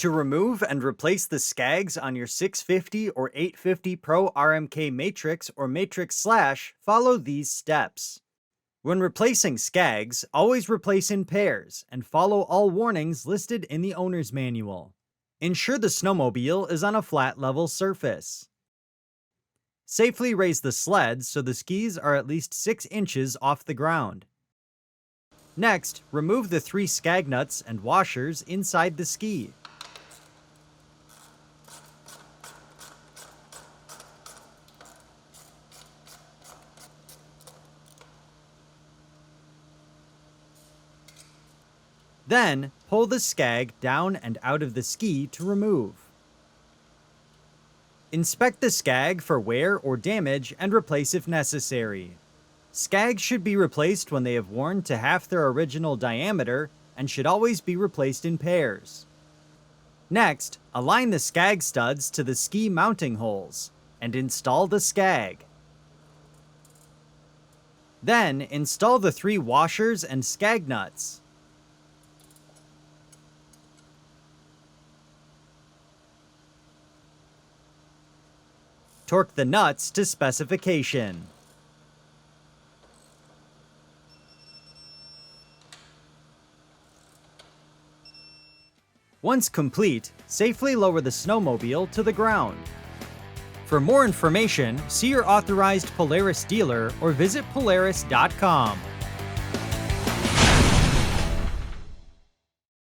To remove and replace the skags on your 650 or 850 Pro RMK Matrix or Matrix Slash, follow these steps. When replacing skags, always replace in pairs and follow all warnings listed in the owner's manual. Ensure the snowmobile is on a flat level surface. Safely raise the sled so the skis are at least 6 inches off the ground. Next, remove the 3 skag nuts and washers inside the ski. Then, pull the skag down and out of the ski to remove. Inspect the skag for wear or damage and replace if necessary. Skags should be replaced when they have worn to half their original diameter and should always be replaced in pairs. Next, align the skag studs to the ski mounting holes and install the skag. Then, install the 3 washers and skag nuts. Torque the nuts to specification. Once complete, safely lower the snowmobile to the ground. For more information, see your authorized Polaris dealer or visit Polaris.com.